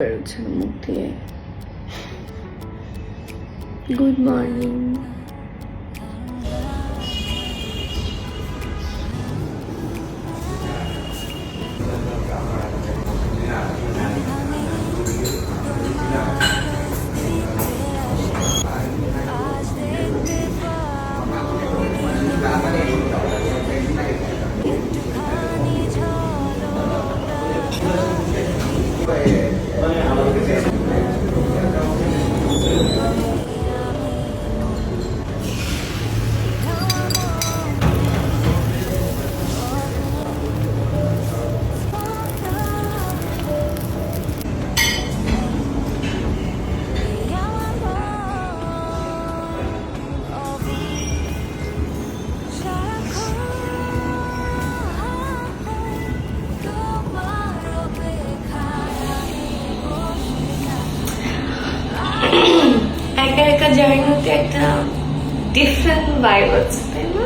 বেরোচ্ছে না মুখ দিয়ে। Good morning. একা একা জার্নিতে একটা ডিফারেন্ট ভাইব আছে, তাই না?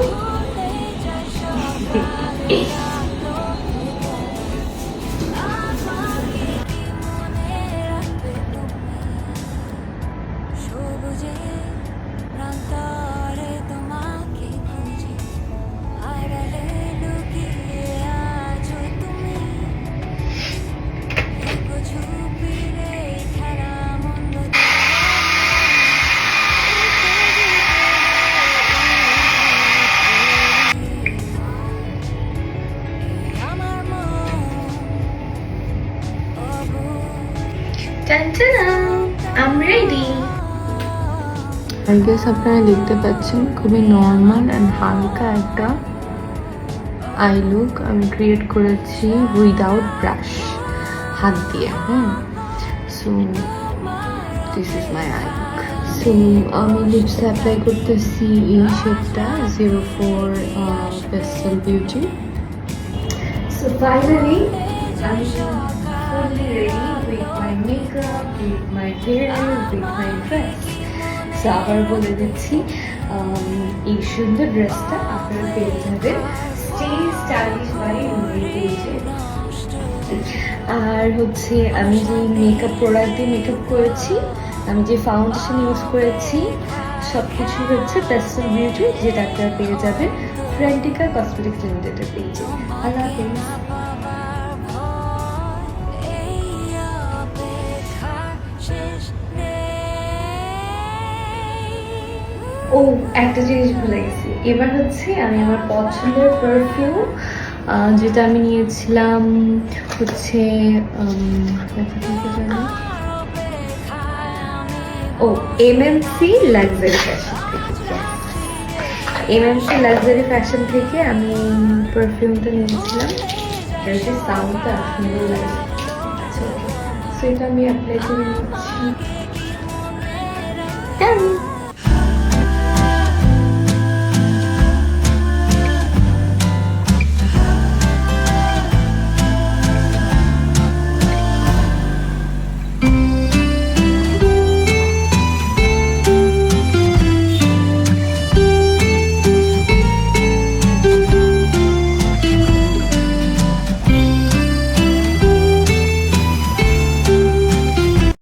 আপনারা দেখতে পাচ্ছেন খুবই নর্মাল অ্যান্ড হালকা একটা আই লুক আমি ক্রিয়েট করেছি উইদাউট ব্রাশ, হাত দিয়ে। So this is my I look. So আমি লিপস অ্যাপ্লাই করতেছি এই শেডটা 04 পেস্টেল বিউটি। সো ফাইনালি আমি fully ready with my makeup, with my hair, with my dress. So আবার বলে দিচ্ছি, এই সুন্দর ড্রেসটা আপনারা পেয়ে যাবেন স্টে স্টাইলিশ বাই রুবি পেজে। আর হচ্ছে আমি যে মেকআপ প্রোডাক্ট দিয়ে মেকআপ করেছি, আমি যে ফাউন্ডেশন ইউজ করেছি, সব কিছু হচ্ছে পেস্টেল বিউটি, যেটা আপনারা পেয়ে যাবেন ফ্রেন্টিকা কসমেটিক্স লিমিটেডের পেজে। আল্লাহ হাফেজ। ও একটা জিনিস ভুলে গেছি, এবার হচ্ছে আমি আমার পছন্দের পারফিউম, যেটা আমি নিয়েছিলাম হচ্ছে এমএমসি লাক্সারি ফ্যাশন থেকে। এমএমসি লাক্সারি ফ্যাশন থেকে আমি পারফিউমটা নিয়েছিলাম, এর যে সাউন্ডটা সুন্দর লাগে। আচ্ছা, সেটা আমি অ্যাপ্লাই করে নিচ্ছি।